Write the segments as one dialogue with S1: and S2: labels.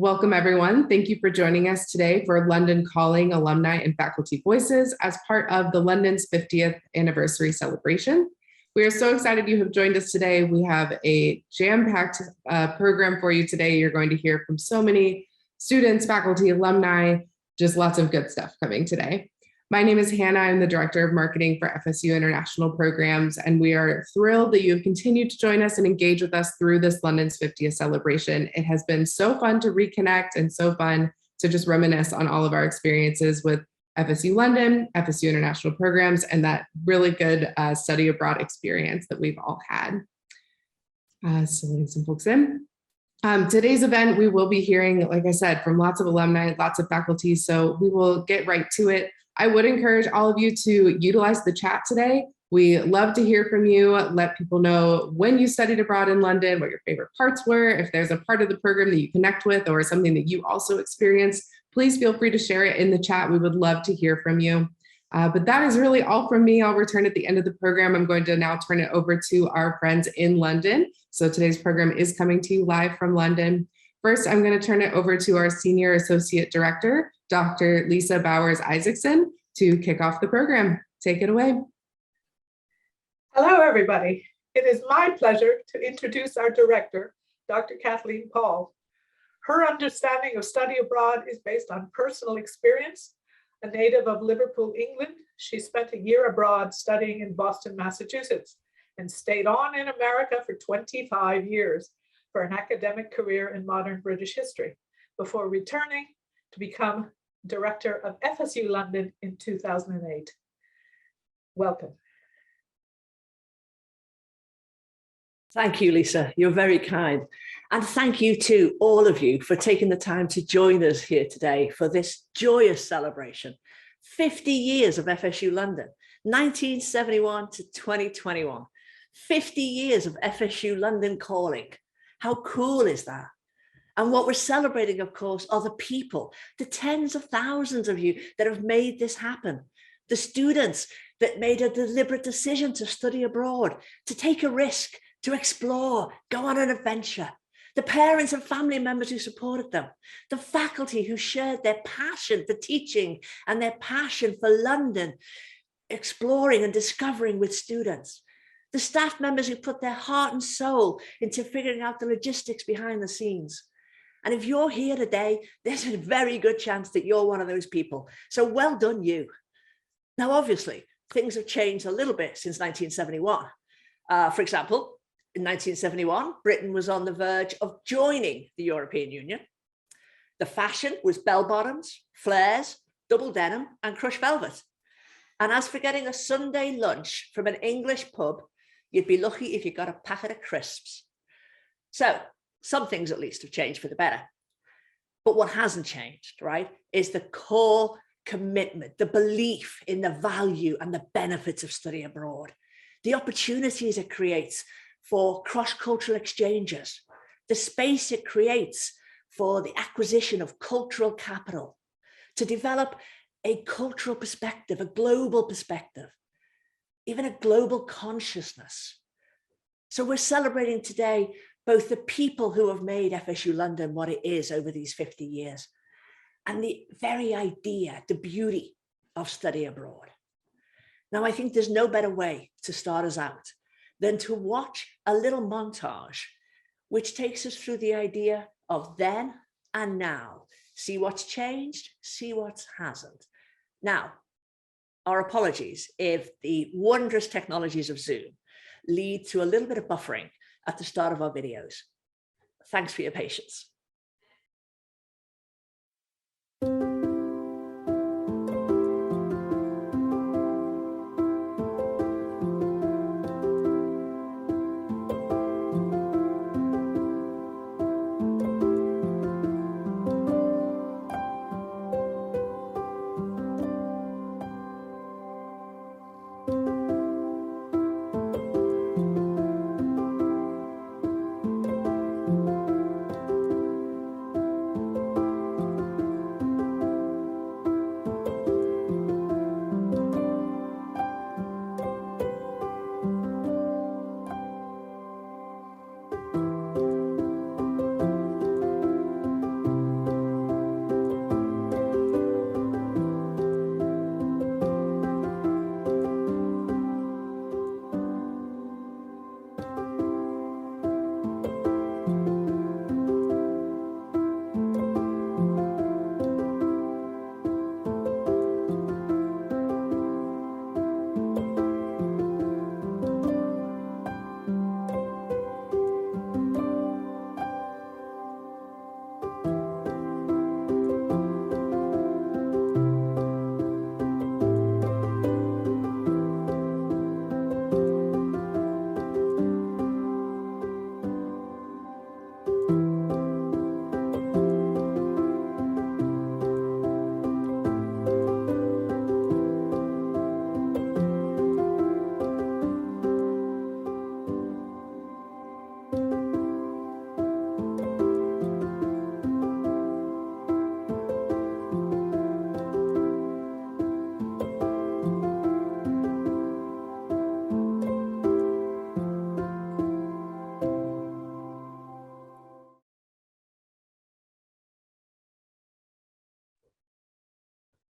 S1: Welcome, everyone. Thank you for joining us today for London Calling Alumni and Faculty Voices as part of the London's 50th anniversary celebration. We are so excited you have joined us today. We have a jam-packed program for you today. You're going to hear from so many students, faculty, alumni, just lots of good stuff coming today. My name is Hannah. I'm the Director of Marketing for FSU International Programs, and we are thrilled that you have continued to join us and engage with us through this London's 50th celebration. It has been so fun to reconnect and so fun to just reminisce on all of our experiences with FSU London, FSU International Programs, and that really good study abroad experience that we've all had. So letting some folks in. Today's event, we will be hearing, like I said, from lots of alumni, lots of faculty, so we will get right to it. I would encourage all of you to utilize the chat today. We love to hear from you. Let people know when you studied abroad in London, what your favorite parts were. If there's a part of the program that you connect with or something that you also experienced, please feel free to share it in the chat. We would love to hear from you. But that is really all from me. I'll return at the end of the program. I'm going to now turn it over to our friends in London. So today's program is coming to you live from London. First, I'm going to turn it over to our Senior Associate Director, Dr. Lisa Bowers-Isaacson, to kick off the program. Take it away.
S2: Hello, everybody. It is my pleasure to introduce our director, Dr. Kathleen Paul. Her understanding of study abroad is based on personal experience. A native of Liverpool, England, she spent a year abroad studying in Boston, Massachusetts, and stayed on in America for 25 years for an academic career in modern British history, before returning to become director of FSU London in 2008. Welcome.
S3: Thank you, Lisa. You're very kind. And thank you to all of you for taking the time to join us here today for this joyous celebration. 50 years of FSU London, 1971 to 2021. 50 years of FSU London calling. How cool is that? And what we're celebrating, of course, are the people, the tens of thousands of you that have made this happen. The students that made a deliberate decision to study abroad, to take a risk, to explore, go on an adventure. The parents and family members who supported them. The faculty who shared their passion for teaching and their passion for London, exploring and discovering with students. The staff members who put their heart and soul into figuring out the logistics behind the scenes. And if you're here today, there's a very good chance that you're one of those people. So well done, you. Now, obviously, things have changed a little bit since 1971. For example, in 1971, Britain was on the verge of joining the European Union. The fashion was bell-bottoms, flares, double denim, and crushed velvet. And as for getting a Sunday lunch from an English pub, you'd be lucky if you got a packet of crisps. So some things at least have changed for the better. But what hasn't changed, right, is the core commitment, the belief in the value and the benefits of study abroad, the opportunities it creates for cross-cultural exchanges, the space it creates for the acquisition of cultural capital, to develop a cultural perspective, a global perspective, even a global consciousness. So we're celebrating today both the people who have made FSU London what it is over these 50 years, and the very idea, the beauty of study abroad. Now, I think there's no better way to start us out than to watch a little montage, which takes us through the idea of then and now. See what's changed, see what hasn't. Now, our apologies if the wondrous technologies of Zoom lead to a little bit of buffering at the start of our videos. Thanks for your patience.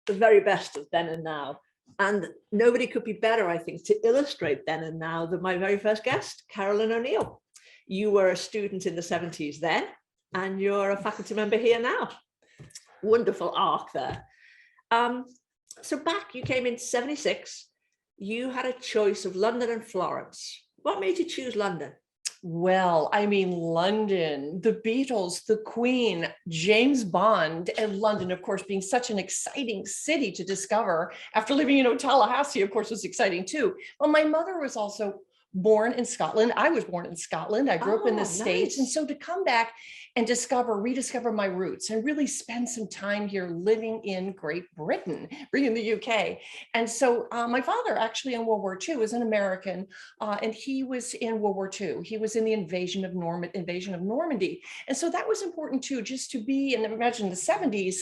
S3: the very best of then and now. And nobody could be better, I think, to illustrate then and now than my very first guest, Carolyn O'Neill. You were a student in the 70s then, and you're a faculty member here now. Wonderful arc there. So back, you came in 76, you had a choice of London and Florence. What made you choose London?
S4: Well, I mean, London, the Beatles, the Queen, James Bond, and London, of course, being such an exciting city to discover after living in Tallahassee, of course, was exciting too. Well, my mother was also born in Scotland. I was born in Scotland. I grew up in the States.
S3: Nice.
S4: And so to come back and rediscover my roots and really spend some time here living in Great Britain, in the UK. And so my father actually in World War II was an American, and he was in World War II. He was in the invasion of Normandy. And so that was important too, just to be, and imagine the 70s,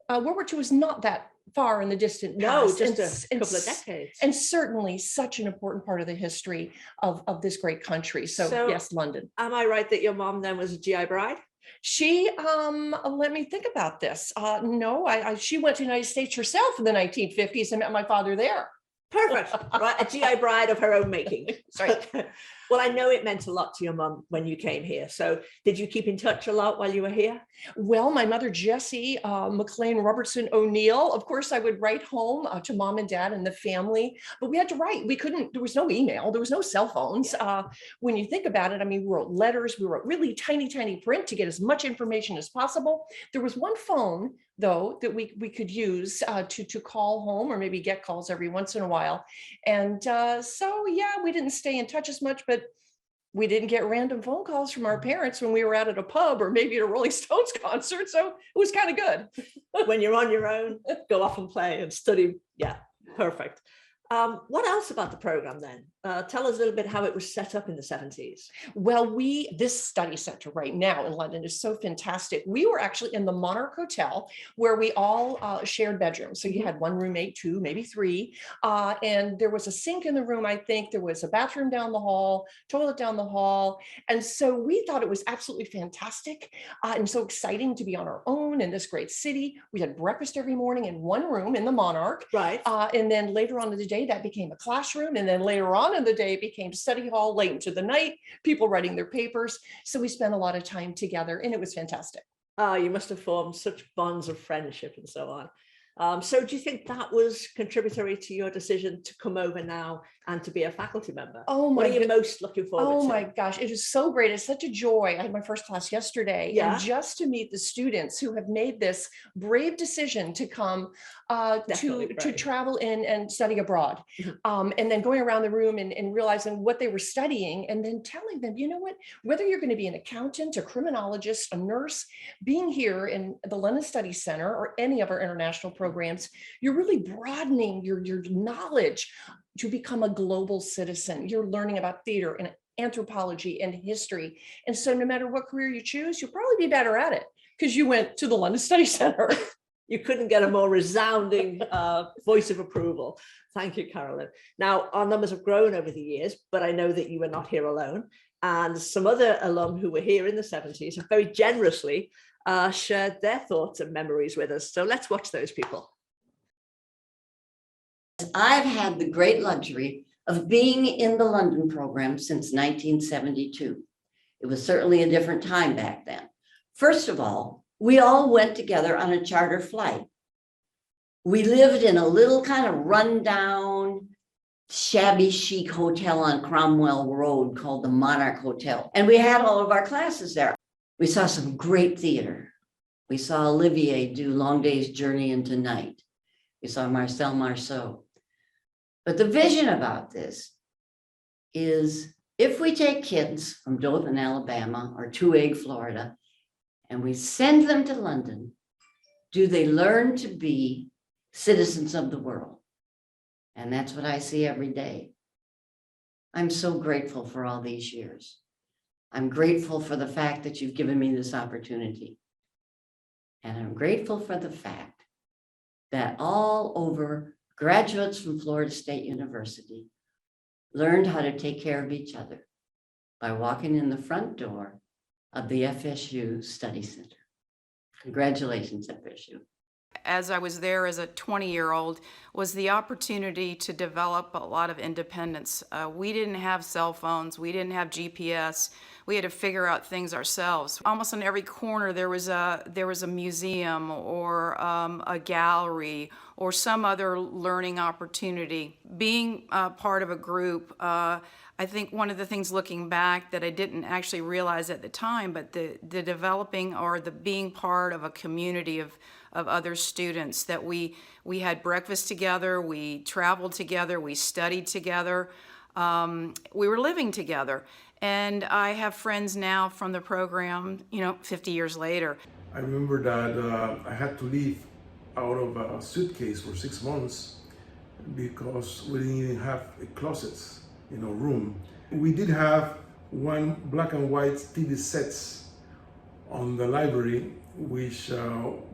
S4: World War II was not that far in the distant past.
S3: No, just a couple of decades.
S4: And certainly such an important part of the history of this great country. So yes, London.
S3: Am I right that your mom then was a GI bride?
S4: She, let me think about this. No, she went to the United States herself in the 1950s and met my father there.
S3: Perfect, right? A GI bride of her own making.
S4: Right.
S3: Well, I know it meant a lot to your mum when you came here. So did you keep in touch a lot while you were here?
S4: Well, my mother, Jessie McLean Robertson O'Neill, of course, I would write home to mom and dad and the family, but we had to write. We couldn't, there was no email, there was no cell phones. When you think about it, I mean, we wrote letters, we wrote really tiny, tiny print to get as much information as possible. There was one phone though, that we could use to call home or maybe get calls every once in a while. And so, yeah, we didn't stay in touch as much, but we didn't get random phone calls from our parents when we were out at a pub or maybe at a Rolling Stones concert. So it was kind of good.
S3: When you're on your own, go off and play and study. Yeah, perfect. What else about the program then? Tell us a little bit how it was set up in the 70s.
S4: Well, this study center right now in London is so fantastic. We were actually in the Monarch Hotel where we all shared bedrooms. So you had one roommate, two, maybe three. And there was a sink in the room, I think. There was a bathroom down the hall, toilet down the hall. And so we thought it was absolutely fantastic and so exciting to be on our own in this great city. We had breakfast every morning in one room in the Monarch.
S3: Right.
S4: And then later on in the day, that became a classroom. And then later on in the day, it became study hall late into the night, people writing their papers. So we spent a lot of time together and it was fantastic.
S3: You must have formed such bonds of friendship and so on. So do you think that was contributory to your decision to come over now and to be a faculty member?
S4: Oh my!
S3: What are you most looking forward to?
S4: Oh my gosh, it is so great. It's such a joy. I had my first class yesterday, and just to meet the students who have made this brave decision to come to travel and study abroad, and then going around the room and realizing what they were studying, and then telling them, you know what, whether you're going to be an accountant, a criminologist, a nurse, being here in the London Study Center or any of our international programs, you're really broadening your knowledge to become a global citizen. You're learning about theater and anthropology and history. And so no matter what career you choose, you'll probably be better at it because you went to the London Study Center.
S3: You couldn't get a more resounding voice of approval. Thank you, Carolyn. Now, our numbers have grown over the years, but I know that you were not here alone. And some other alum who were here in the 70s have very generously shared their thoughts and memories with us. So let's watch those people.
S5: I've had the great luxury of being in the London program since 1972. It was certainly a different time back then. First of all, we all went together on a charter flight. We lived in a little kind of rundown, shabby chic hotel on Cromwell Road called the Monarch Hotel. And we had all of our classes there. We saw some great theater. We saw Olivier do Long Day's Journey into Night. We saw Marcel Marceau. But the vision about this is if we take kids from Dothan, Alabama, or Two Egg, Florida, and we send them to London, do they learn to be citizens of the world? And that's what I see every day. I'm so grateful for all these years. I'm grateful for the fact that you've given me this opportunity. And I'm grateful for the fact that all over graduates from Florida State University learned how to take care of each other by walking in the front door of the FSU Study Center. Congratulations, FSU.
S6: as I was there as a 20-year-old was the opportunity to develop a lot of independence. We didn't have cell phones, we didn't have GPS. We had to figure out things ourselves. Almost on every corner there was a museum or a gallery or some other learning opportunity. Being part of a group, I think one of the things looking back that I didn't actually realize at the time, but the developing or the being part of a community of other students, that we had breakfast together, we traveled together, we studied together, we were living together. And I have friends now from the program, 50 years later.
S7: I remember that I had to leave out of a suitcase for 6 months because we didn't even have closets, room. We did have one black and white TV sets on the library, which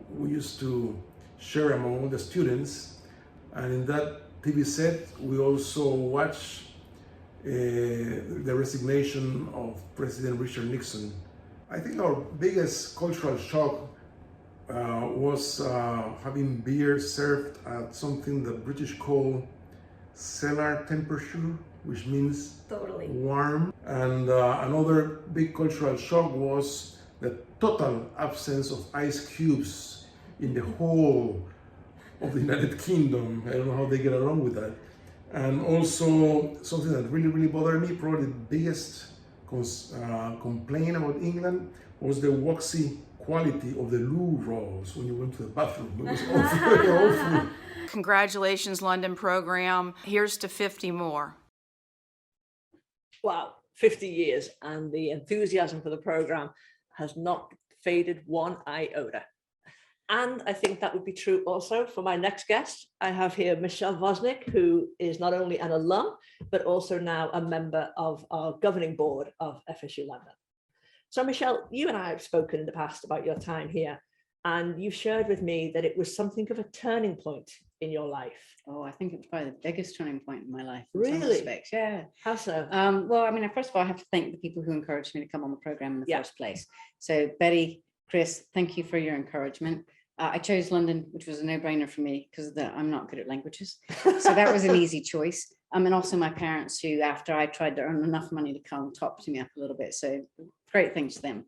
S7: we used to share among all the students. And in that TV set, we also watched the resignation of President Richard Nixon. I think our biggest cultural shock was having beer served at something the British call cellar temperature, which means
S5: Totally.
S7: warm. And another big cultural shock was the total absence of ice cubes in the whole of the United Kingdom. I don't know how they get along with that. And also something that really, really bothered me, probably the biggest complaint about England was the waxy quality of the loo rolls when you went to the bathroom. It was awful.
S6: Congratulations, London program. Here's to 50 more.
S3: Wow, 50 years, and the enthusiasm for the program has not faded one iota. And I think that would be true also for my next guest. I have here Michelle Vosnick, who is not only an alum, but also now a member of our governing board of FSU London. So Michelle, you and I have spoken in the past about your time here, and you've shared with me that it was something of a turning point in your life.
S8: Oh, I think it's probably the biggest turning point in my life. In
S3: Really?
S8: some respects. Yeah.
S3: How so?
S8: Well, I mean, first of all, I have to thank the people who encouraged me to come on the program in the first place. So Betty, Chris, thank you for your encouragement. I chose London, which was a no-brainer for me because I'm not good at languages. So that was an easy choice. And also my parents, who, after I tried to earn enough money to come, topped me up a little bit. So great thanks to them.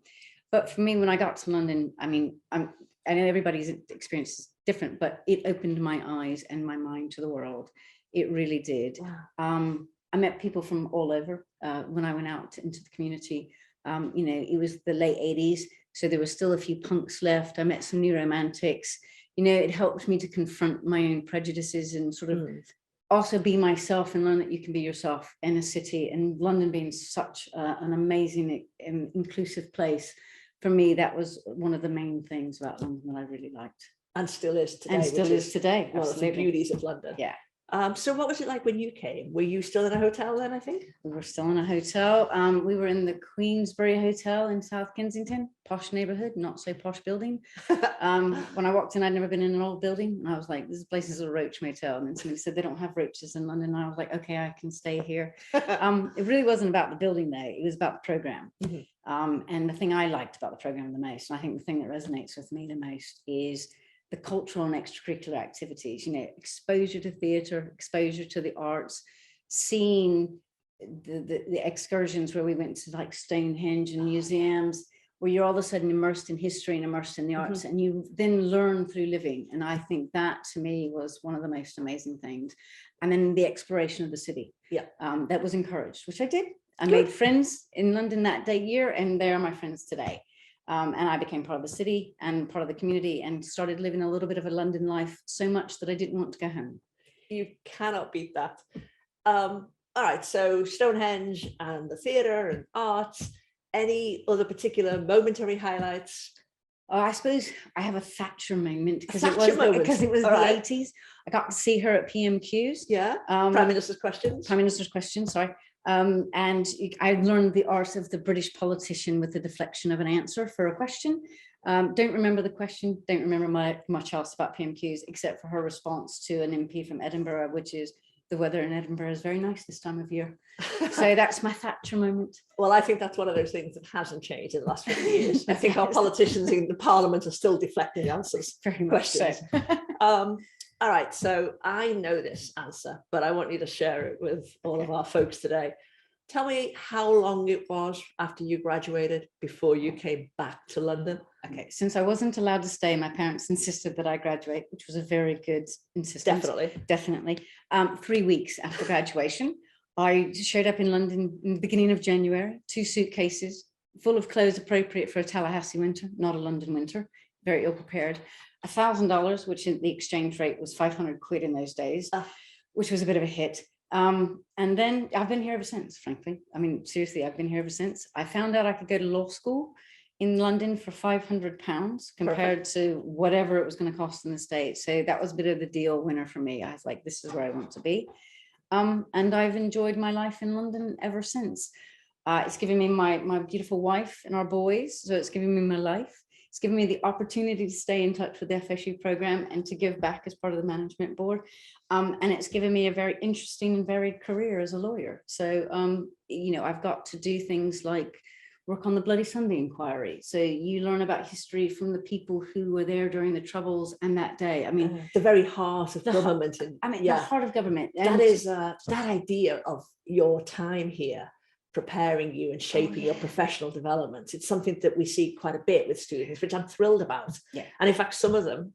S8: But for me, when I got to London, I mean, I know everybody's experience is different, but it opened my eyes and my mind to the world. It really did. Wow. I met people from all over when I went out into the community. It was the late 80s. So there were still a few punks left. I met some new romantics. It helped me to confront my own prejudices and sort of also be myself and learn that you can be yourself in a city. And London being such an amazing and inclusive place, for me, that was one of the main things about London that I really liked.
S3: And still is today.
S8: And still is today.
S3: One of the beauties of London.
S8: Yeah.
S3: So what was it like when you came? Were you still in a hotel then, I think?
S8: We were still in a hotel. We were in the Queensbury Hotel in South Kensington, posh neighborhood, not so posh building. When I walked in, I'd never been in an old building. And I was like, this place is a roach motel. And then somebody said, they don't have roaches in London. And I was like, okay, I can stay here. It really wasn't about the building though. It was about the program. And the thing I liked about the program the most, and I think the thing that resonates with me the most, is the cultural and extracurricular activities, exposure to theatre, exposure to the arts, seeing the excursions where we went to like Stonehenge and museums, where you're all of a sudden immersed in history and immersed in the arts, and you then learn through living. And I think that to me was one of the most amazing things. And then the exploration of the city, that was encouraged, which I did. I made friends in London that year, and they are my friends today. And I became part of the city and part of the community and started living a little bit of a London life, so much that I didn't want to go home.
S3: You cannot beat that. All right, so Stonehenge and the theatre and arts, any other particular momentary highlights?
S8: Oh, I suppose I have a Thatcher moment because it was the 80s. I got to see her at PMQs.
S3: Yeah, Prime Minister's Questions. Sorry.
S8: And I learned the art of the British politician with the deflection of an answer for a question. Don't remember the question, don't remember much else about PMQs except for her response to an MP from Edinburgh, which is, the weather in Edinburgh is very nice this time of year. So that's my Thatcher moment.
S3: Well, I think that's one of those things that hasn't changed in the last 50 years. I think our
S8: Yes.
S3: politicians in the parliament are still deflecting answers.
S8: Very much so.
S3: All right, so I know this answer, but I want you to share it with all of our folks today. Tell me how long it was after you graduated before you came back to London.
S8: Okay, since I wasn't allowed to stay, my parents insisted that I graduate, which was a very good insistence. Definitely. 3 weeks after graduation, I showed up in London in the beginning of January, 2 suitcases full of clothes appropriate for a Tallahassee winter, not a London winter, very ill prepared. $1,000, which in the exchange rate was 500 quid in those days, which was a bit of a hit. And then I've been here ever since, frankly. I mean, seriously, I've been here ever since. I found out I could go to law school in London for £500 compared to whatever it was going to cost in the States. So that was a bit of the deal winner for me. I was like, this is where I want to be. And I've enjoyed my life in London ever since. It's given me my beautiful wife and our boys. So it's given me my life. It's given me the opportunity to stay in touch with the FSU program and to give back as part of the management board. And it's given me a very interesting and varied career as a lawyer. So, you know, I've got to do things like work on the Bloody Sunday inquiry. So you learn about history from the people who were there during the Troubles and that day. I mean,
S3: the very heart of government.
S8: The heart of government.
S3: That is that idea of your time here preparing you and shaping your professional development. It's something that we see quite a bit with students, which I'm thrilled about.
S8: Yeah.
S3: And in fact, some of them,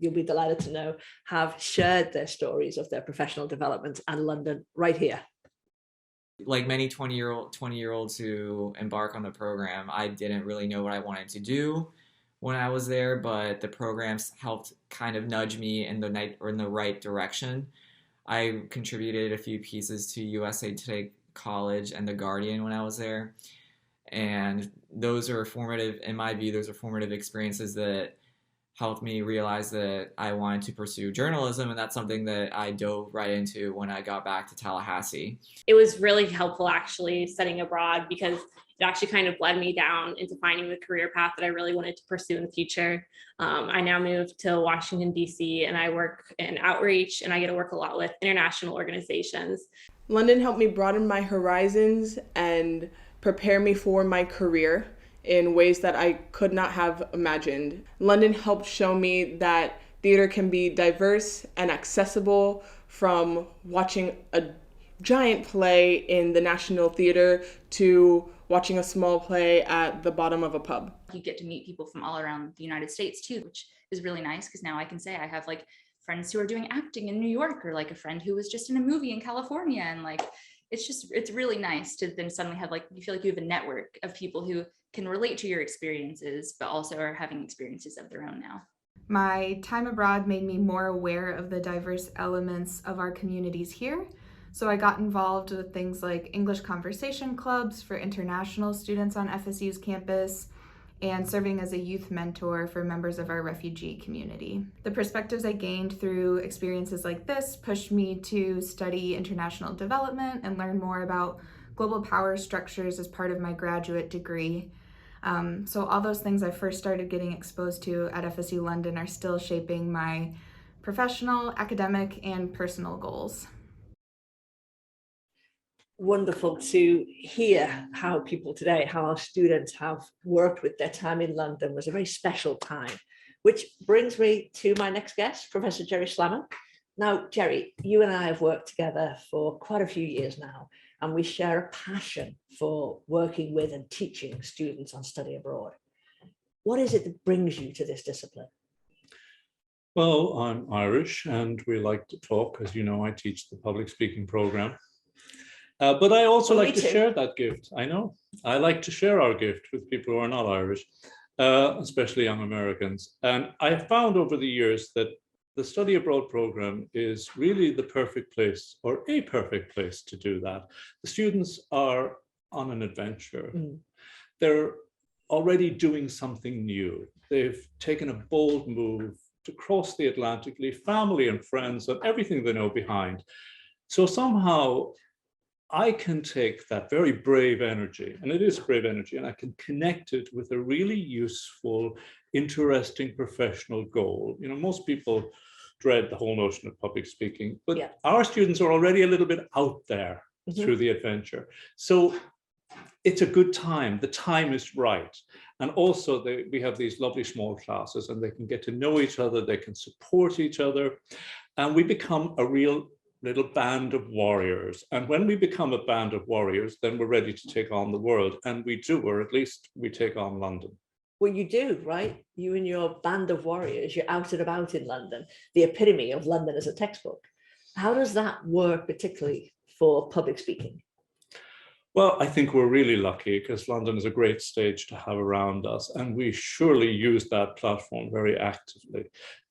S3: you'll be delighted to know, have shared their stories of their professional development and London right here.
S9: Like many 20-year-olds who embark on the program, I didn't really know what I wanted to do when I was there, but the programs helped kind of nudge me in the right direction. I contributed a few pieces to USA Today College and The Guardian when I was there, and those are formative, in my view, those are formative experiences that helped me realize that I wanted to pursue journalism, and that's something that I dove right into when I got back to Tallahassee.
S10: It was really helpful actually studying abroad, because it actually kind of led me down into finding the career path that I really wanted to pursue in the future. I now moved to Washington, D.C., and I work in outreach, and I get to work a lot with international organizations.
S11: London helped me broaden my horizons and prepare me for my career in ways that I could not have imagined. London helped show me that theater can be diverse and accessible, from watching a giant play in the National Theater to watching a small play at the bottom of a pub.
S12: You get to meet people from all around the United States too, which is really nice, because now I can say I have like friends who are doing acting in New York, or like a friend who was just in a movie in California. And like, it's really nice to then suddenly have like, you feel like you have a network of people who can relate to your experiences, but also are having experiences of their own now.
S13: My time abroad made me more aware of the diverse elements of our communities here. So I got involved with things like English conversation clubs for international students on FSU's campus, and serving as a youth mentor for members of our refugee community. The perspectives I gained through experiences like this pushed me to study international development and learn more about global power structures as part of my graduate degree. So all those things I first started getting exposed to at FSU London are still shaping my professional, academic, and personal goals.
S3: Wonderful to hear how people today, how our students have worked with their time in London. It was a very special time, which brings me to my next guest, Professor Jerry Schlammer. Now, Jerry, you and I have worked together for quite a few years now, and we share a passion for working with and teaching students on study abroad. What is it that brings you to this discipline?
S14: Well, I'm Irish, and we like to talk. As you know, I teach the public speaking program. But I also like to share that gift. I know. I like to share our gift with people who are not Irish, especially young Americans. And I found over the years that the study abroad program is really the perfect place, or a perfect place, to do that. The students are on an adventure. They're already doing something new. They've taken a bold move to cross the Atlantic, leave family and friends and everything they know behind. So somehow I can take that very brave energy, and it is brave energy, and I can connect it with a really useful, interesting professional goal. You know, most people dread the whole notion of public speaking. But our students are already a little bit out there through the adventure. So it's a good time. The time is right. And also we have these lovely small classes and they can get to know each other, they can support each other, and we become a real little band of warriors. And when we become a band of warriors, then we're ready to take on the world. And we do, or at least we take on London.
S3: Well, you do, right? You and your band of warriors, you're out and about in London, the epitome of London as a textbook. How does that work, particularly for public speaking?
S14: Well, I think we're really lucky because London is a great stage to have around us, and we surely use that platform very actively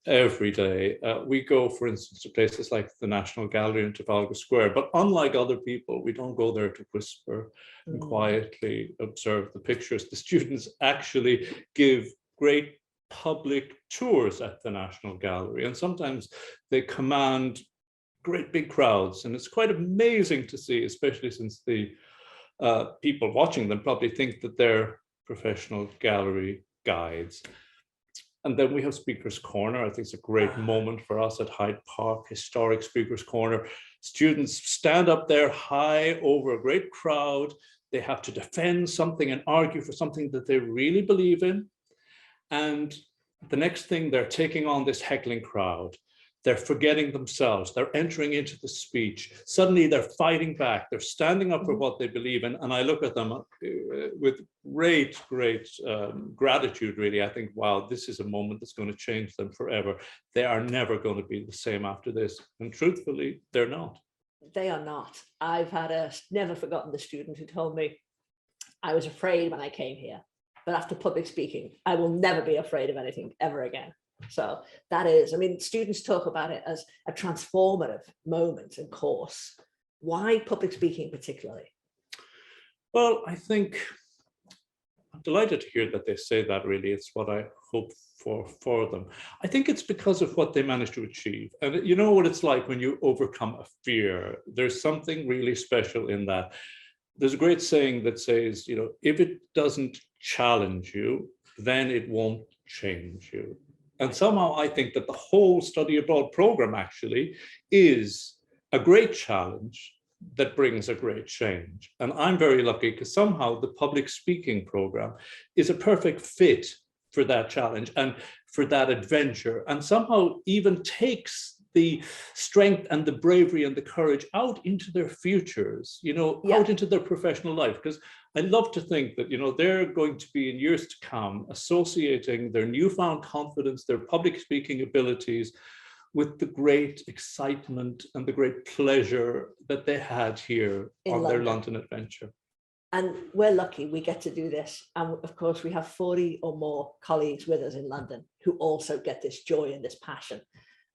S14: every day. We go, for instance, to places like the National Gallery in Trafalgar Square, but unlike other people, we don't go there to whisper and quietly observe the pictures. The students actually give great public tours at the National Gallery, and sometimes they command great big crowds, and it's quite amazing to see, especially since the people watching them probably think that they're professional gallery guides. And then we have Speaker's Corner. I think it's a great moment for us at Hyde Park, historic Speaker's Corner. Students stand up there high over a great crowd. They have to defend something and argue for something that they really believe in. And the next thing, they're taking on this heckling crowd. They're forgetting themselves. They're entering into the speech. Suddenly they're fighting back. They're standing up for what they believe in. And I look at them with great gratitude, really. I think, wow, this is a moment that's going to change them forever. They are never going to be the same after this. And truthfully, they're not.
S3: They are not. I've never forgotten the student who told me, I was afraid when I came here, but after public speaking, I will never be afraid of anything ever again. So that is, I mean, students talk about it as a transformative moment and course. Why public speaking particularly?
S14: Well, I think I'm delighted to hear that they say that, really. It's what I hope for them. I think it's because of what they managed to achieve. And you know what it's like when you overcome a fear. There's something really special in that. There's a great saying that says, you know, if it doesn't challenge you, then it won't change you. And somehow I think that the whole study abroad program actually is a great challenge that brings a great change. And I'm very lucky because somehow the public speaking program is a perfect fit for that challenge and for that adventure, and somehow even takes the strength and the bravery and the courage out into their futures, you know, out into their professional life. Because I love to think that, you know, they're going to be in years to come associating their newfound confidence, their public speaking abilities with the great excitement and the great pleasure that they had here on their London adventure.
S3: And we're lucky we get to do this. And of course, we have 40 or more colleagues with us in London who also get this joy and this passion.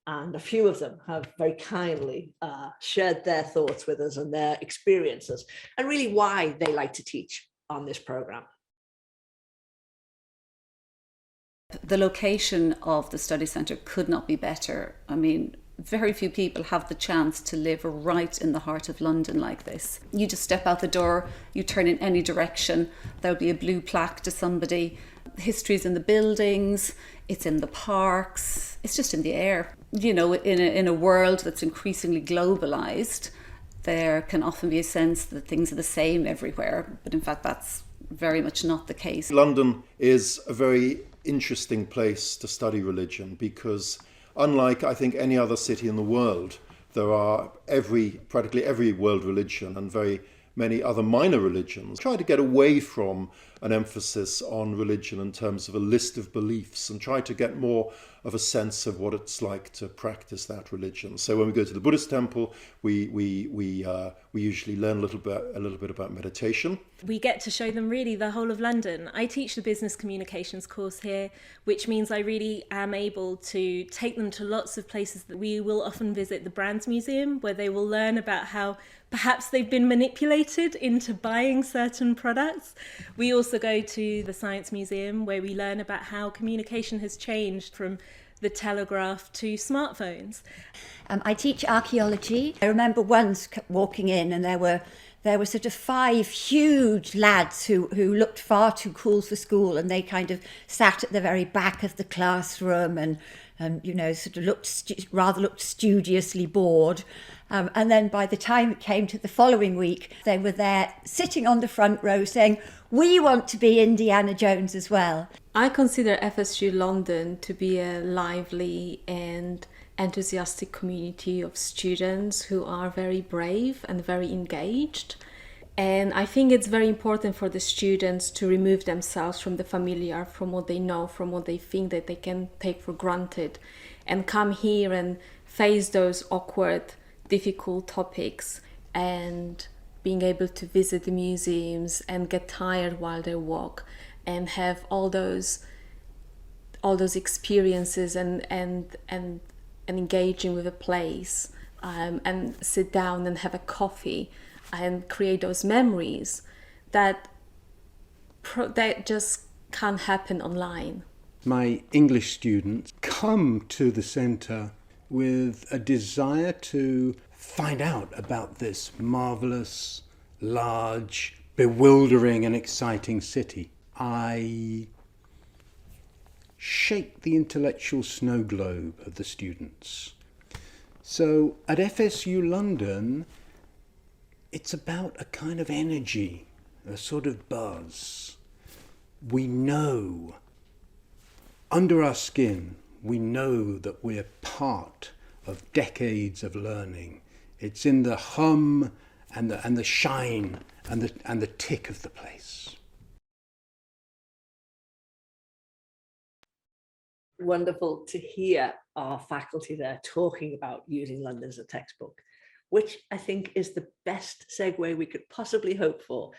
S3: And a few of them have very kindly shared their thoughts with us and their experiences and really why they like to teach on this program.
S15: The location of the study centre could not be better. I mean, very few people have the chance to live right in the heart of London like this. You just step out the door, you turn in any direction, there'll be a blue plaque to somebody. History's in the buildings, it's in the parks, it's just in the air. You know, in a world that's increasingly globalised, there can often be a sense that things are the same everywhere, but in fact that's very much not the case.
S16: London is a very interesting place to study religion because unlike, I think, any other city in the world, there are practically every world religion and very many other minor religions. Try to get away from an emphasis on religion in terms of a list of beliefs and try to get more of a sense of what it's like to practice that religion. So when we go to the Buddhist temple, we usually learn a little bit about meditation.
S17: We get to show them really the whole of London. I teach the business communications course here, which means I really am able to take them to lots of places that we will often visit the Brands Museum, where they will learn about how perhaps they've been manipulated into buying certain products. We also go to the Science Museum, where we learn about how communication has changed from the telegraph to smartphones.
S18: I teach archaeology. I remember once walking in and there were sort of 5 huge lads who looked far too cool for school, and they kind of sat at the very back of the classroom, and and sort of looked studiously bored. And then by the time it came to the following week, they were there sitting on the front row saying, "We want to be Indiana Jones as well."
S17: I consider FSU London to be a lively and enthusiastic community of students who are very brave and very engaged. And I think it's very important for the students to remove themselves from the familiar, from what they know, from what they think that they can take for granted, and come here and face those awkward, difficult topics, and being able to visit the museums and get tired while they walk, and have all those experiences and engaging with a place, and sit down and have a coffee and create those memories that just can't happen online.
S19: My English students come to the centre with a desire to find out about this marvellous, large, bewildering and exciting city. I shake the intellectual snow globe of the students. So at FSU London, it's about a kind of energy, a sort of buzz. We know, under our skin, we know that we're part of decades of learning. It's in the hum and the shine and the tick of the place.
S3: Wonderful to hear our faculty there talking about using London as a textbook, which I think is the best segue we could possibly hope for,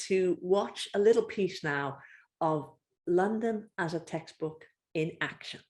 S3: to watch a little piece now of London as a textbook in action.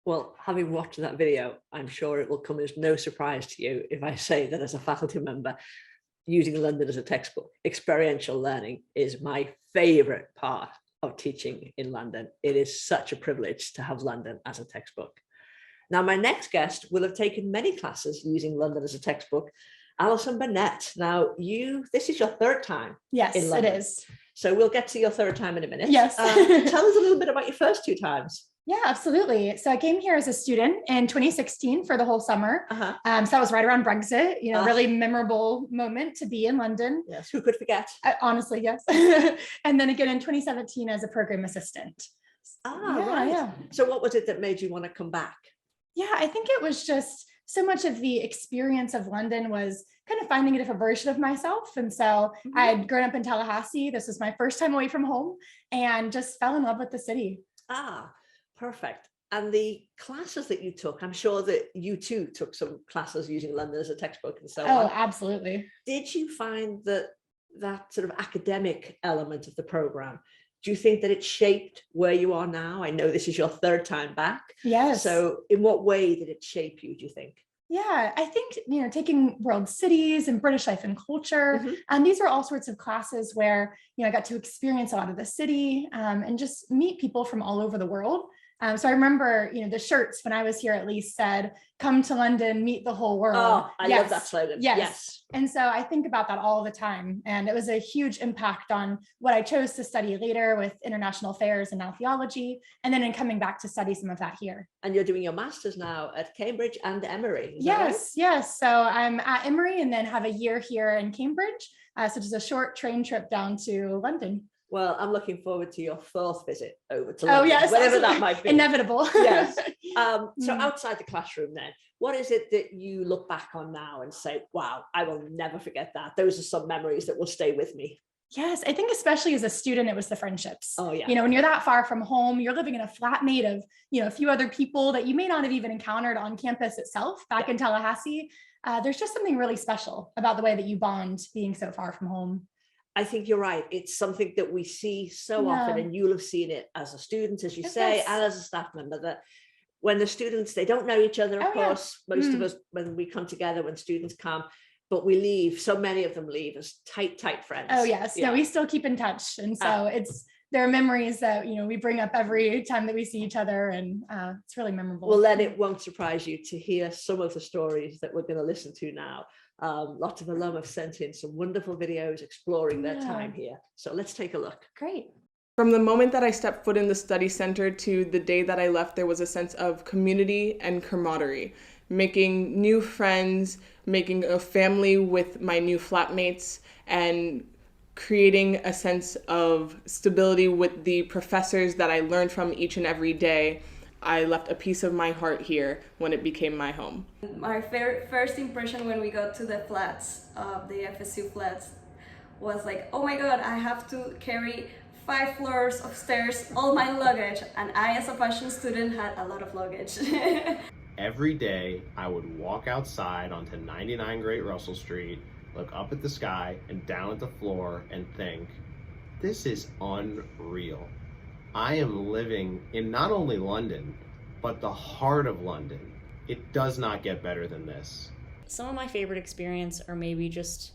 S3: Well, having watched that video, I'm sure it will come as no surprise to you if I say that as a faculty member, using London as a textbook, experiential learning is my favourite part of teaching in London. It is such a privilege to have London as a textbook. Now, my next guest will have taken many classes using London as a textbook, Alison Burnett. Now, this is your third time.
S20: Yes,
S3: in London.
S20: It is.
S3: So we'll get to your third time in a minute.
S20: Yes.
S3: Tell us a little bit about your first two times.
S20: Yeah, absolutely. So I came here as a student in 2016 for the whole summer. So that was right around Brexit, really memorable moment to be in London.
S3: Yes, who could forget?
S20: Honestly, yes. And then again in 2017 as a program assistant.
S3: Right. Yeah. So what was it that made you want to come back?
S20: Yeah, I think it was just so much of the experience of London was kind of finding a different version of myself. And so I had grown up in Tallahassee. This was my first time away from home and just fell in love with the city.
S3: Ah, perfect. And the classes that you took, I'm sure that you too took some classes using London as a textbook and so on.
S20: Oh, absolutely.
S3: Did you find that sort of academic element of the program, do you think that it shaped where you are now? I know this is your third time back.
S20: Yes.
S3: So in what way did it shape you, do you think?
S20: Yeah, I think, taking world cities and British life and culture, and these are all sorts of classes where, I got to experience a lot of the city and just meet people from all over the world. So I remember, the shirts when I was here at least said, "Come to London, meet the whole world."
S3: Oh, I love that slogan. Yes.
S20: And so I think about that all the time. And it was a huge impact on what I chose to study later with international affairs and now theology, and then in coming back to study some of that here.
S3: And you're doing your master's now at Cambridge and Emory.
S20: Yes. So I'm at Emory and then have a year here in Cambridge. So just a short train trip down to London.
S3: Well, I'm looking forward to your fourth visit over to London,
S20: yes,
S3: whatever that might be.
S20: Inevitable.
S3: Yes. So outside the classroom then, what is it that you look back on now and say, wow, I will never forget that. Those are some memories that will stay with me.
S20: Yes, I think especially as a student, it was the friendships.
S3: Oh, yeah.
S20: When you're that far from home, you're living in a flatmate of, a few other people that you may not have even encountered on campus itself back in Tallahassee. There's just something really special about the way that you bond being so far from home.
S3: I think you're right. It's something that we see so often, and you'll have seen it as a student, as you say, and as a staff member, that when the students, they don't know each other, of course, most of us, when we come together, when students come, but we leave, so many of them leave as tight friends.
S20: Oh, yes. Yeah. No, we still keep in touch. And so there are memories that, we bring up every time that we see each other, and it's really memorable.
S3: Well, then it won't surprise you to hear some of the stories that we're going to listen to now. Lots of alum have sent in some wonderful videos exploring their time here. So let's take a look.
S20: Great.
S11: From the moment that I stepped foot in the study center to the day that I left, there was a sense of community and camaraderie, making new friends, making a family with my new flatmates, and creating a sense of stability with the professors that I learned from each and every day. I left a piece of my heart here when it became my home.
S21: My first impression when we got to the flats, the FSU flats, was like, oh my God, I have to carry 5 floors of stairs, all my luggage. And I, as a fashion student, had a lot of luggage.
S22: Every day, I would walk outside onto 99 Great Russell Street, look up at the sky and down at the floor and think, this is unreal. I am living in not only London, but the heart of London. It does not get better than this.
S23: Some of my favorite experience are maybe just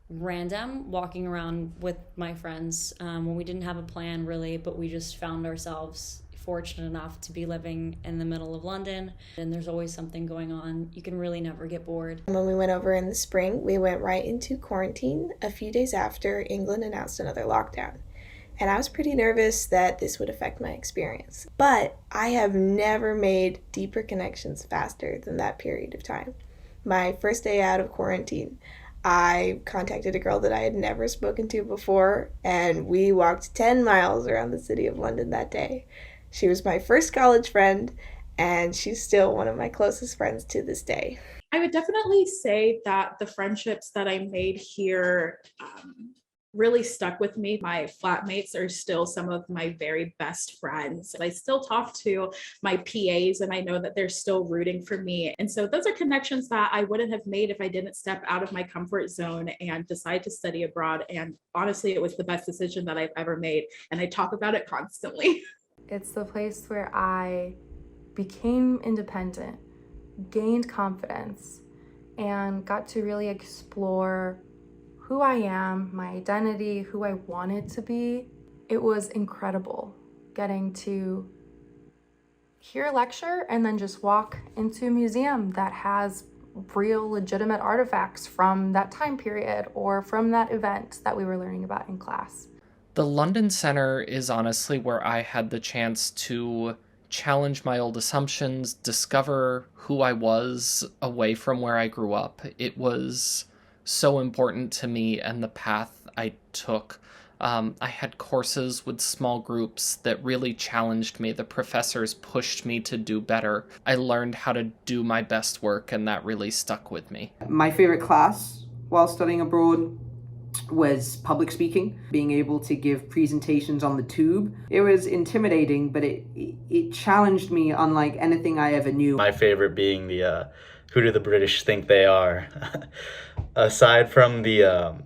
S23: random, walking around with my friends when we didn't have a plan really, but we just found ourselves fortunate enough to be living in the middle of London, and there's always something going on. You can really never get bored.
S24: When we went over in the spring, we went right into quarantine a few days after England announced another lockdown. And I was pretty nervous that this would affect my experience. But I have never made deeper connections faster than that period of time. My first day out of quarantine, I contacted a girl that I had never spoken to before, and we walked 10 miles around the city of London that day. She was my first college friend, and she's still one of my closest friends to this day.
S25: I would definitely say that the friendships that I made here really stuck with me. My flatmates are still some of my very best friends. I still talk to my PAs, and I know that they're still rooting for me. And so those are connections that I wouldn't have made if I didn't step out of my comfort zone and decide to study abroad. And honestly, it was the best decision that I've ever made. And I talk about it constantly.
S26: It's the place where I became independent, gained confidence, and got to really explore who I am, my identity, who I wanted to be. It was incredible getting to hear a lecture and then just walk into a museum that has real legitimate artifacts from that time period or from that event that we were learning about in class.
S27: The London Center is honestly where I had the chance to challenge my old assumptions, discover who I was away from where I grew up. It was so important to me and the path I took I had courses with small groups that really challenged me. The professors pushed me to do better. I learned how to do my best work, and that really stuck with me.
S1: My favorite class while studying abroad was public speaking, being able to give presentations on the tube. It was intimidating, but it challenged me unlike anything I ever knew.
S2: My favorite being the who do the British think they are? Aside from the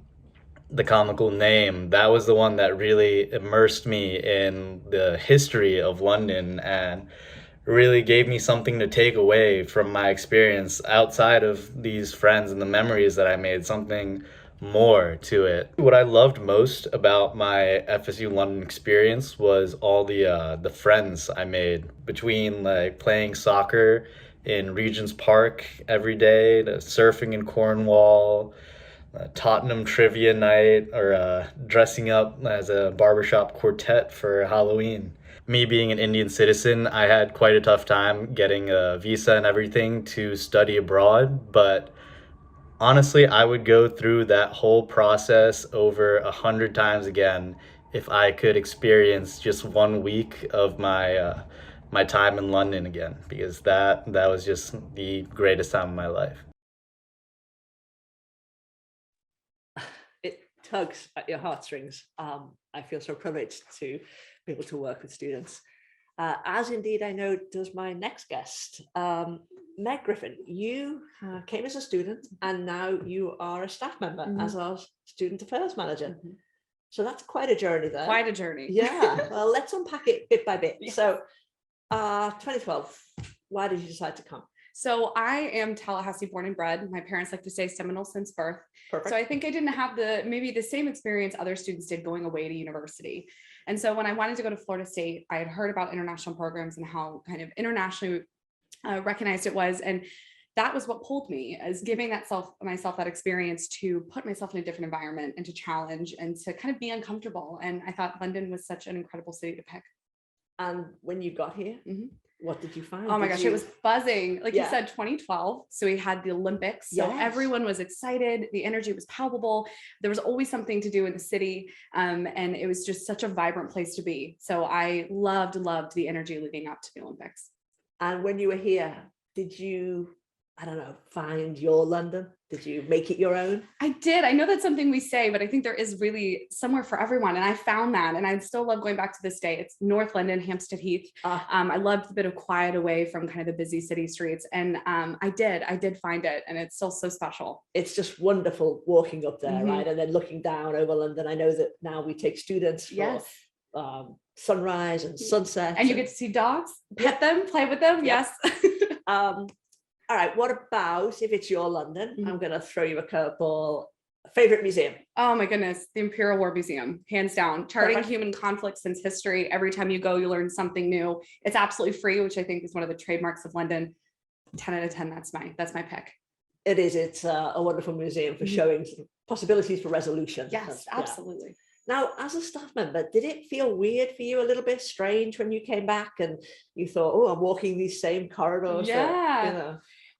S2: comical name, that was the one that really immersed me in the history of London and really gave me something to take away from my experience outside of these friends and the memories that I made, something more to it. What I loved most about my FSU London experience was all the friends I made between like playing soccer in Regent's Park every day, to surfing in Cornwall, Tottenham trivia night, or dressing up as a barbershop quartet for Halloween. Me being an Indian citizen, I had quite a tough time getting a visa and everything to study abroad, but honestly, I would go through that whole process over 100 times again if I could experience just 1 week of my my time in London again, because that was just the greatest time of my life.
S3: It tugs at your heartstrings. I feel so privileged to be able to work with students, as indeed I know does my next guest. Meg Griffin, you came as a student and now you are a staff member as our student affairs manager. So that's quite a journey there.
S4: Quite a journey.
S3: Yeah, well, let's unpack it bit by bit. So 2012, why did you decide to come?
S4: So I am Tallahassee born and bred. My parents like to say Seminole since birth.
S3: Perfect.
S4: So I think I didn't have maybe the same experience other students did going away to university. And so when I wanted to go to Florida State, I had heard about international programs and how kind of internationally recognized it was. And that was what pulled me, as giving myself that experience to put myself in a different environment and to challenge and to kind of be uncomfortable. And I thought London was such an incredible city to pick.
S3: And when you got here, what did you find?
S4: Oh my gosh, it was buzzing. Like you
S3: Yeah.
S4: said, 2012. So we had the Olympics. So
S3: Yes.
S4: everyone was excited. The energy was palpable. There was always something to do in the city. And it was just such a vibrant place to be. So I loved the energy leading up to the Olympics.
S3: And when you were here, did you, I don't know, find your London? Did you make it your own?
S4: I did. I know that's something we say, but I think there is really somewhere for everyone. And I found that, and I still love going back to this day. It's North London, Hampstead Heath. I loved the bit of quiet away from kind of the busy city streets. And I did find it, and it's still so special.
S3: It's just wonderful walking up there, right? And then looking down over London. I know that now we take students for sunrise and sunset.
S4: And you get to see dogs, pet them, play with them. Yes.
S3: All right, what about, if it's your London, I'm going to throw you a curveball. Favorite museum?
S4: Oh my goodness, the Imperial War Museum, hands down. Charting human conflict since history. Every time you go, you learn something new. It's absolutely free, which I think is one of the trademarks of London. 10 out of 10, that's my pick.
S3: It is. It's a wonderful museum for showing possibilities for resolution.
S4: Yes, absolutely.
S3: Now, as a staff member, did it feel weird for you, a little bit strange when you came back and you thought, oh, I'm walking these same corridors?
S4: Yeah.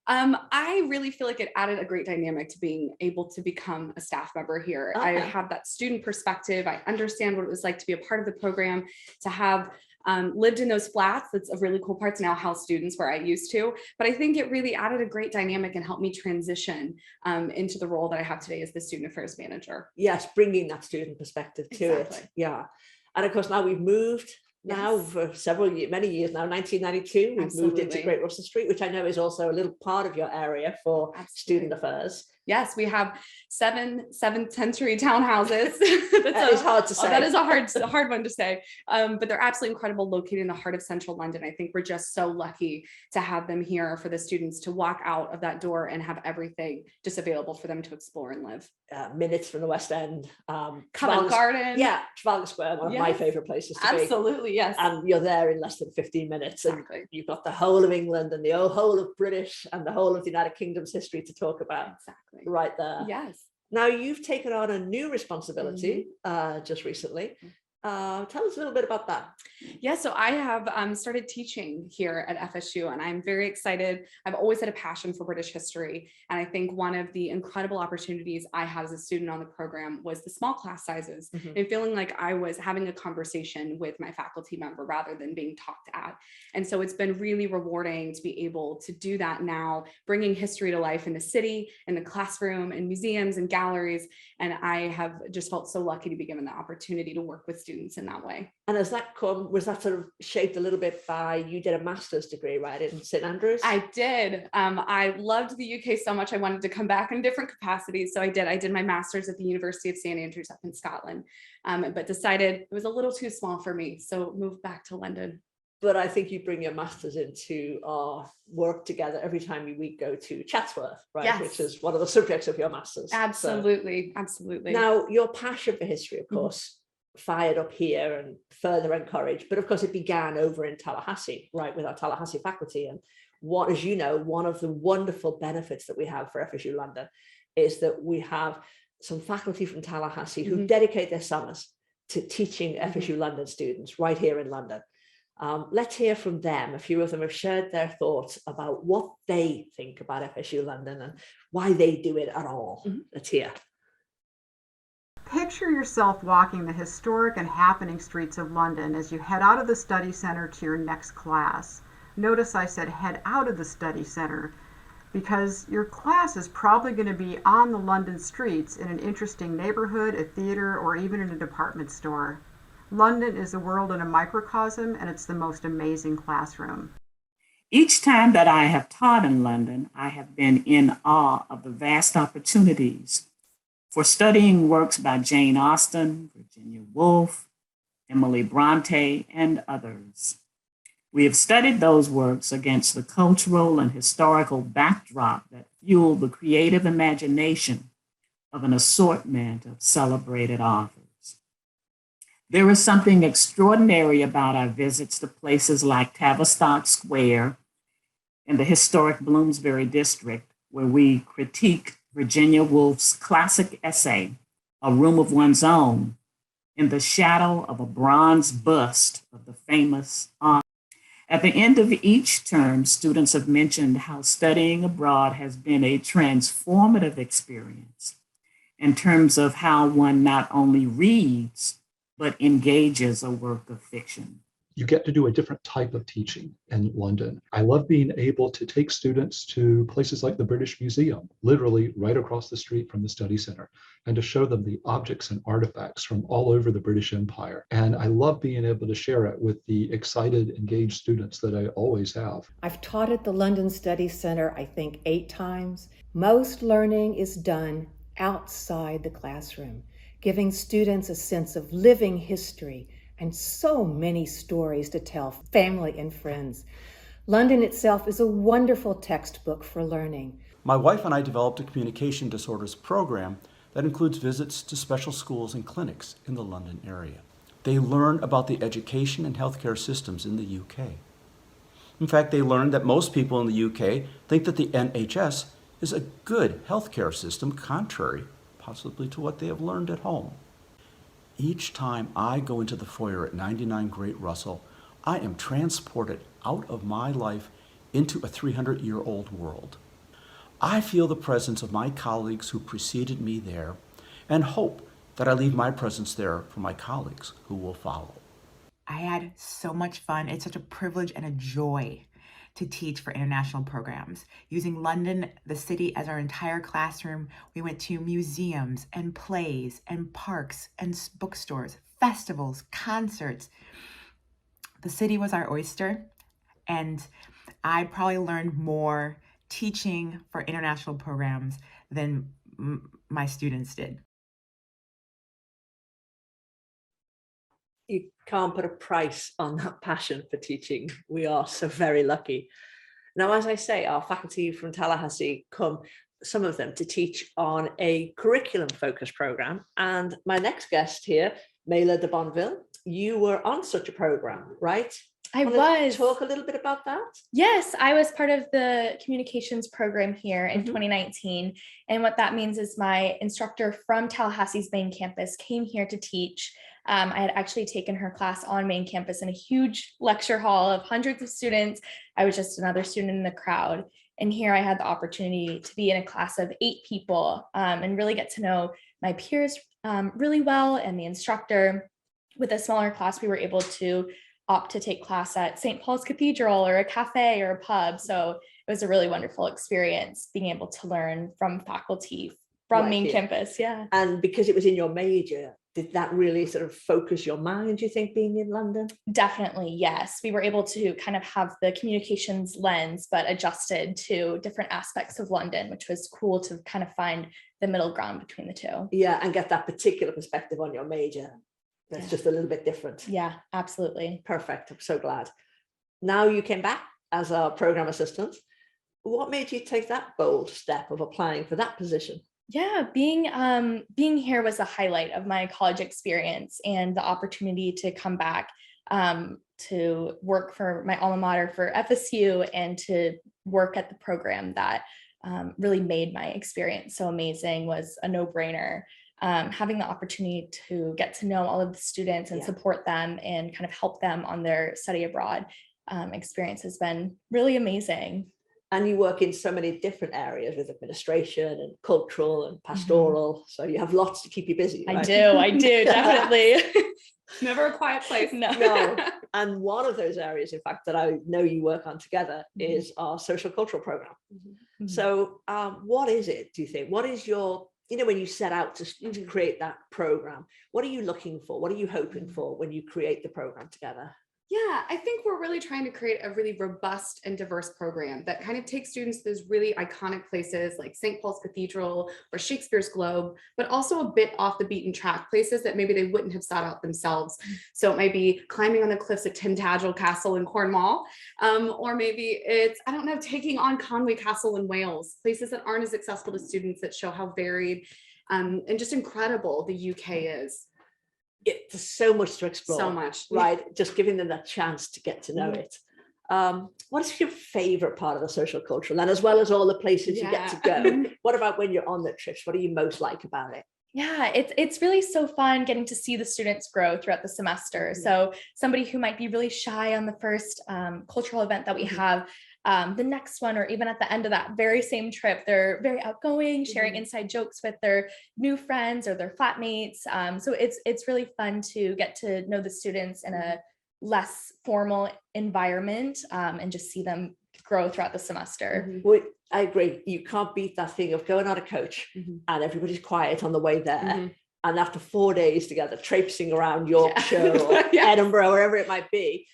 S4: I really feel like it added a great dynamic to being able to become a staff member here. I have that student perspective. I understand what it was like to be a part of the program, to have lived in those flats. That's a really cool part to now house students where I used to, but I think it really added a great dynamic and helped me transition into the role that I have today as the student affairs manager.
S3: Yes, bringing that student perspective to it. Yeah. And of course, now we've moved for many years now, 1992, we've moved into Great Russell Street, which I know is also a little part of your area for student affairs.
S4: Yes, we have 7 7th century townhouses.
S3: That is hard to say.
S4: That is a hard one to say. But they're absolutely incredible, located in the heart of central London. I think we're just so lucky to have them here for the students to walk out of that door and have everything just available for them to explore and live.
S3: Minutes from the West End.
S4: Covent Garden.
S3: Yeah, Trafalgar Square, one of my favorite places to be.
S4: Absolutely, yes.
S3: And you're there in less than 15 minutes. Exactly. And you've got the whole of England and the whole of British and the whole of the United Kingdom's history to talk about. Exactly. Right there.
S4: Yes.
S3: Now you've taken on a new responsibility just recently. Tell us a little bit about that.
S4: Yeah, so I have started teaching here at FSU, and I'm very excited. I've always had a passion for British history, and I think one of the incredible opportunities I had as a student on the program was the small class sizes and feeling like I was having a conversation with my faculty member rather than being talked at. And so it's been really rewarding to be able to do that now, bringing history to life in the city, in the classroom, in museums and galleries. And I have just felt so lucky to be given the opportunity to work with students in that way.
S3: And has that was that sort of shaped a little bit by, you did a master's degree, right, in St Andrews?
S4: I did. I loved the UK so much, I wanted to come back in different capacities. So I did my master's at the University of St Andrews up in Scotland, but decided it was a little too small for me. So moved back to London.
S3: But I think you bring your masters into our work together every time we go to Chatsworth, right?
S4: Yes.
S3: Which is one of the subjects of your masters.
S4: Absolutely, absolutely.
S3: Now, your passion for history, of course, fired up here and further encouraged, but of course it began over in Tallahassee, right, with our Tallahassee faculty. And what, as you know, one of the wonderful benefits that we have for FSU London is that we have some faculty from Tallahassee who dedicate their summers to teaching FSU London students right here in London. Let's hear from them. A few of them have shared their thoughts about what they think about FSU London and why they do it at all. Let's hear.
S5: Picture yourself walking the historic and happening streets of London as you head out of the study center to your next class. Notice I said head out of the study center because your class is probably going to be on the London streets in an interesting neighborhood, a theater, or even in a department store. London is the world in a microcosm, and it's the most amazing classroom.
S6: Each time that I have taught in London, I have been in awe of the vast opportunities for studying works by Jane Austen, Virginia Woolf, Emily Bronte, and others. We have studied those works against the cultural and historical backdrop that fueled the creative imagination of an assortment of celebrated authors. There is something extraordinary about our visits to places like Tavistock Square in the historic Bloomsbury district, where we critique Virginia Woolf's classic essay, A Room of One's Own, in the shadow of a bronze bust of the famous author. At the end of each term, students have mentioned how studying abroad has been a transformative experience in terms of how one not only reads, but engages a work of fiction.
S7: You get to do a different type of teaching in London. I love being able to take students to places like the British Museum, literally right across the street from the study center, and to show them the objects and artifacts from all over the British Empire. And I love being able to share it with the excited, engaged students that I always have.
S8: I've taught at the London Study Center, I think 8 times. Most learning is done outside the classroom, giving students a sense of living history and so many stories to tell family and friends. London itself is a wonderful textbook for learning.
S9: My wife and I developed a communication disorders program that includes visits to special schools and clinics in the London area. They learn about the education and healthcare systems in the UK. In fact, they learned that most people in the UK think that the NHS is a good healthcare system, contrary possibly to what they have learned at home. Each time I go into the foyer at 99 Great Russell, I am transported out of my life into a 300-year-old world. I feel the presence of my colleagues who preceded me there and hope that I leave my presence there for my colleagues who will follow.
S10: I had so much fun. It's such a privilege and a joy to teach for international programs. Using London, the city, as our entire classroom, we went to museums and plays and parks and bookstores, festivals, concerts. The city was our oyster, and I probably learned more teaching for international programs than my students did.
S3: You can't put a price on that passion for teaching. We are so very lucky. Now, as I say, our faculty from Tallahassee come, some of them, to teach on a curriculum-focused program. And my next guest here, Mela de Bonneville, you were on such a program, right?
S20: I was.
S3: Talk a little bit about that?
S20: Yes, I was part of the communications program here in 2019. And what that means is my instructor from Tallahassee's main campus came here to teach
S26: I had actually taken her class on main campus in a huge lecture hall of hundreds of students. I was just another student in the crowd. And here I had the opportunity to be in a class of 8 people and really get to know my peers really well and the instructor. With a smaller class, we were able to opt to take class at St. Paul's Cathedral or a cafe or a pub. So it was a really wonderful experience being able to learn from faculty from main campus. Yeah.
S3: And because it was in your major, did that really sort of focus your mind, do you think, being in London?
S26: Definitely, yes. We were able to kind of have the communications lens, but adjusted to different aspects of London, which was cool to kind of find the middle ground between the two.
S3: Yeah, and get that particular perspective on your major. That's just a little bit different.
S26: Yeah, absolutely.
S3: Perfect. I'm so glad. Now you came back as a program assistant. What made you take that bold step of applying for that position?
S26: Yeah, being here was a highlight of my college experience, and the opportunity to come back to work for my alma mater for FSU and to work at the program that really made my experience so amazing was a no-brainer. Having the opportunity to get to know all of the students and support them and kind of help them on their study abroad experience has been really amazing.
S3: And you work in so many different areas with administration and cultural and pastoral. So you have lots to keep you busy. Right?
S26: I do, definitely.
S4: Never a quiet place.
S3: No. And one of those areas, in fact, that I know you work on together is our social cultural program. So what is it, do you think? What is your, when you set out to create that program, what are you looking for? What are you hoping for when you create the program together?
S4: Yeah, I think we're really trying to create a really robust and diverse program that kind of takes students to those really iconic places like St. Paul's Cathedral or Shakespeare's Globe, but also a bit off the beaten track, places that maybe they wouldn't have sought out themselves. So it might be climbing on the cliffs at Tintagel Castle in Cornwall, or maybe it's, I don't know, taking on Conway Castle in Wales, places that aren't as accessible to students that show how varied and just incredible the UK is.
S3: There's so much to explore.
S4: So much.
S3: Right. Just giving them that chance to get to know it. What is your favorite part of the social cultural, and as well as all the places you get to go? What about when you're on the trips? What do you most like about it?
S26: Yeah, it's really so fun getting to see the students grow throughout the semester. So somebody who might be really shy on the first cultural event that we have, the next one, or even at the end of that very same trip, they're very outgoing, sharing inside jokes with their new friends or their flatmates. So it's really fun to get to know the students in a less formal environment and just see them grow throughout the semester.
S3: Well, I agree. You can't beat that thing of going on a coach and everybody's quiet on the way there. And after 4 days together, traipsing around Yorkshire or Edinburgh, wherever it might be,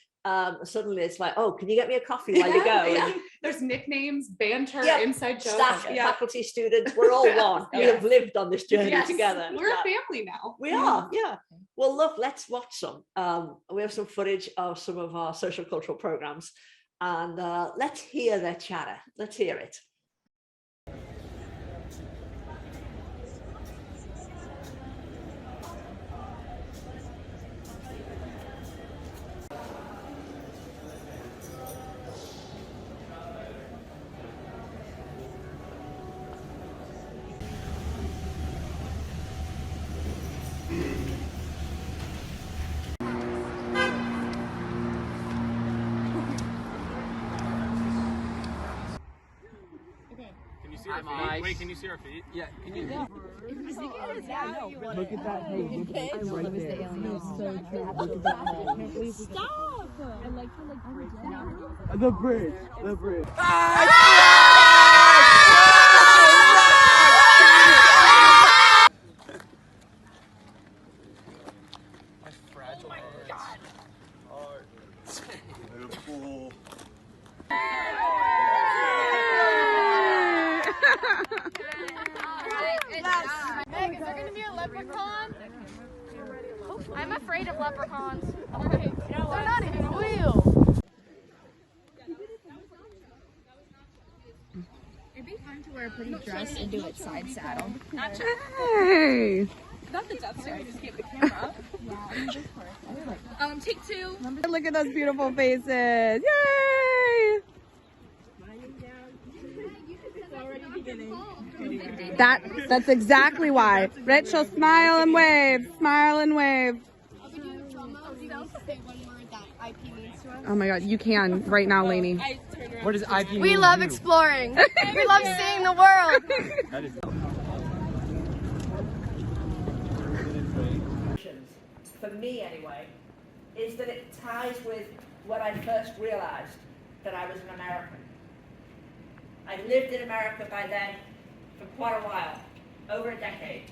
S3: suddenly it's like, oh, can you get me a coffee while you go?
S4: There's nicknames, banter, inside jokes.
S3: Staff, faculty, students, we're all one. We have lived on this journey together.
S4: We're a family now.
S3: We are, yeah. Well, look, let's watch some. We have some footage of some of our social cultural programs, and let's hear their chatter. Let's hear it.
S12: Wait, can you see our feet? Yeah. Can you?
S13: Look at that hay. Right there. So true. Look at that hay. Stop! I like to the bridge. The bridge.
S12: Oh my God. Beautiful.
S14: Meg, is there going to be a leprechaun? I'm afraid of leprechauns. They're not even real. It'd be fun to wear a pretty dress and do it side saddle.
S15: Hey!
S14: Not the death stare, just get the camera up. Take 2.
S15: Look at those beautiful faces. Yay! That's exactly why. Rachel, smile and wave. Smile and wave.
S4: Oh my God, you can right now, Lainey.
S12: What does IP mean
S14: We
S12: to
S14: love
S12: you?
S14: exploring. We love seeing the world.
S12: That is
S3: For me anyway, is that it ties with when I first realized that I was an American. I lived in America by then for quite a while, over a decade.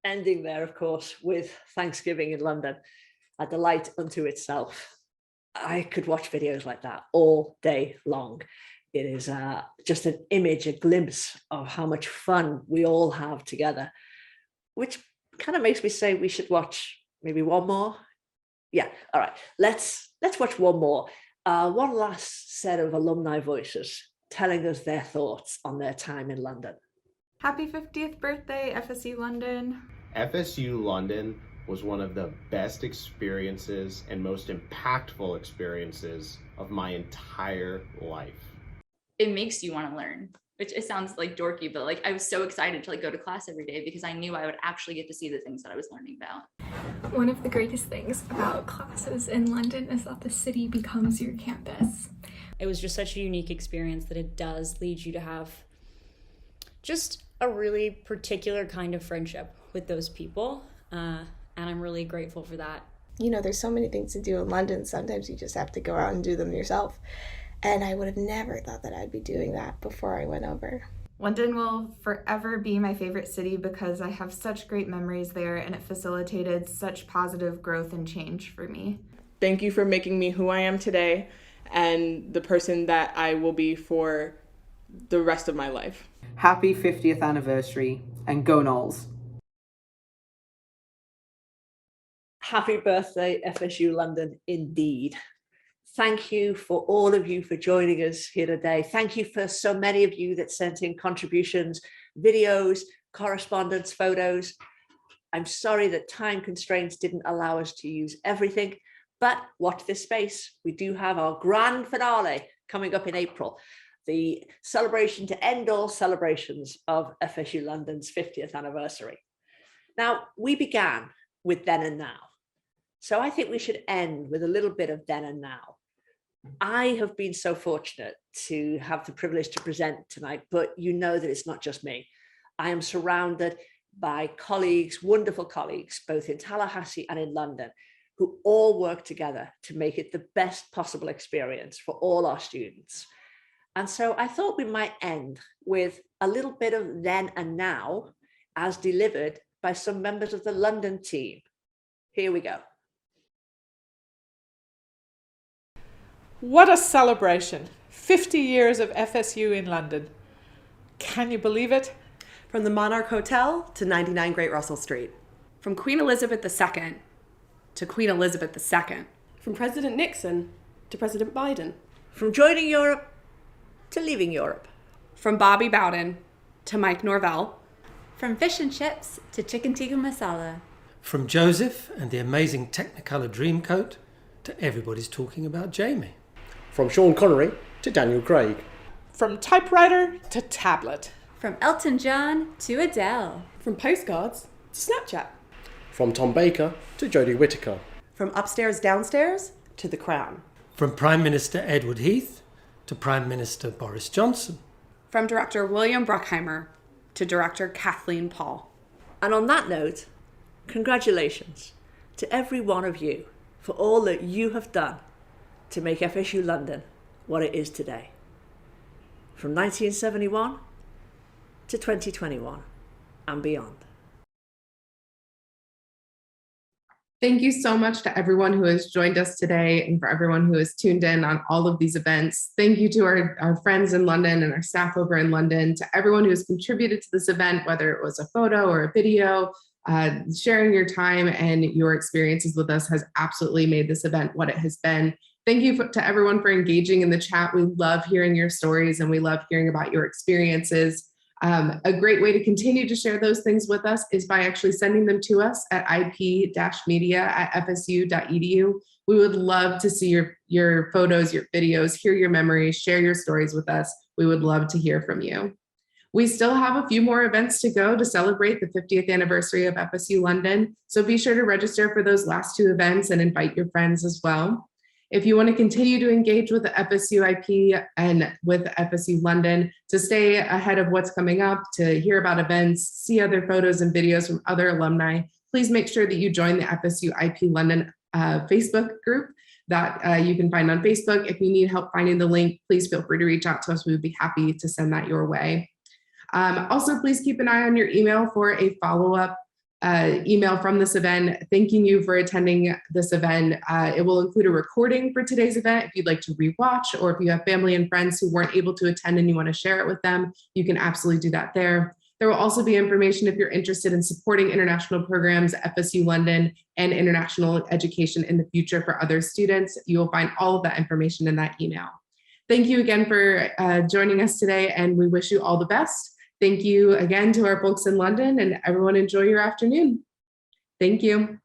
S3: Ending there, of course, with Thanksgiving in London, a delight unto itself. I could watch videos like that all day long. It is just an image, a glimpse of how much fun we all have together, which kind of makes me say we should watch maybe one more. Yeah, all right, let's watch one more. One last set of alumni voices telling us their thoughts on their time in London.
S11: Happy 50th birthday, FSU London.
S16: FSU London was one of the best experiences and most impactful experiences of my entire life.
S17: It makes you want to learn, which it sounds like dorky, but like I was so excited to like go to class every day because I knew I would actually get to see the things that I was learning about.
S18: One of the greatest things about classes in London is that the city becomes your campus.
S23: It was just such a unique experience that it does lead you to have just a really particular kind of friendship with those people. And I'm really grateful for that.
S24: You know, there's so many things to do in London. Sometimes you just have to go out and do them yourself. And I would have never thought that I'd be doing that before I went over.
S11: London will forever be my favorite city because I have such great memories there and it facilitated such positive growth and change for me.
S19: Thank you for making me who I am today and the person that I will be for the rest of my life.
S1: Happy 50th anniversary and go Knowles.
S3: Happy birthday, FSU London, indeed. Thank you for all of you for joining us here today. Thank you for so many of you that sent in contributions, videos, correspondence, photos. I'm sorry that time constraints didn't allow us to use everything, but watch this space. We do have our grand finale coming up in April, the celebration to end all celebrations of FSU London's 50th anniversary. Now, we began with then and now. So I think we should end with a little bit of then and now. I have been so fortunate to have the privilege to present tonight, but you know that it's not just me. I am surrounded by colleagues, wonderful colleagues, both in Tallahassee and in London, who all work together to make it the best possible experience for all our students. And so I thought we might end with a little bit of then and now as delivered by some members of the London team. Here we go.
S21: What a celebration. 50 years of FSU in London. Can you believe it?
S22: From the Monarch Hotel to 99 Great Russell Street.
S4: From Queen Elizabeth II to Queen Elizabeth II.
S22: From President Nixon to President Biden.
S3: From joining Europe to leaving Europe.
S4: From Bobby Bowden to Mike Norvell.
S28: From fish and chips to chicken tikka masala.
S29: From Joseph and the amazing Technicolor Dreamcoat to everybody's talking about Jamie.
S30: From Sean Connery to Daniel Craig.
S21: From typewriter to tablet.
S28: From Elton John to Adele.
S22: From postcards to Snapchat.
S30: From Tom Baker to Jodie Whittaker.
S22: From upstairs, downstairs to The Crown.
S29: From Prime Minister Edward Heath to Prime Minister Boris Johnson.
S4: From Director William Bruckheimer to Director Kathleen Paul.
S3: And on that note, congratulations to every one of you for all that you have done to make FSU London what it is today. From 1971 to 2021 and beyond.
S31: Thank you so much to everyone who has joined us today and for everyone who has tuned in on all of these events. Thank you to our friends in London and our staff over in London, to everyone who has contributed to this event, whether it was a photo or a video. Sharing your time and your experiences with us has absolutely made this event what it has been. Thank you to everyone for engaging in the chat. We love hearing your stories and we love hearing about your experiences. A great way to continue to share those things with us is by actually sending them to us at ip-media@fsu.edu. We would love to see your photos, your videos, hear your memories, share your stories with us. We would love to hear from you. We still have a few more events to go to celebrate the 50th anniversary of FSU London, so be sure to register for those last 2 events and invite your friends as well. If you want to continue to engage with the FSU IP and with FSU London to stay ahead of what's coming up, to hear about events, see other photos and videos from other alumni, please make sure that you join the FSU IP London Facebook group that you can find on Facebook. If you need help finding the link, please feel free to reach out to us. We would be happy to send that your way. Also, please keep an eye on your email for a follow-up email from this event, thanking you for attending this event. It will include a recording for today's event. If you'd like to rewatch, or if you have family and friends who weren't able to attend and you want to share it with them, you can absolutely do that there. There will also be information if you're interested in supporting international programs at FSU London and international education in the future for other students. You will find all of that information in that email. Thank you again for joining us today, and we wish you all the best. Thank you again to our folks in London, and everyone enjoy your afternoon. Thank you.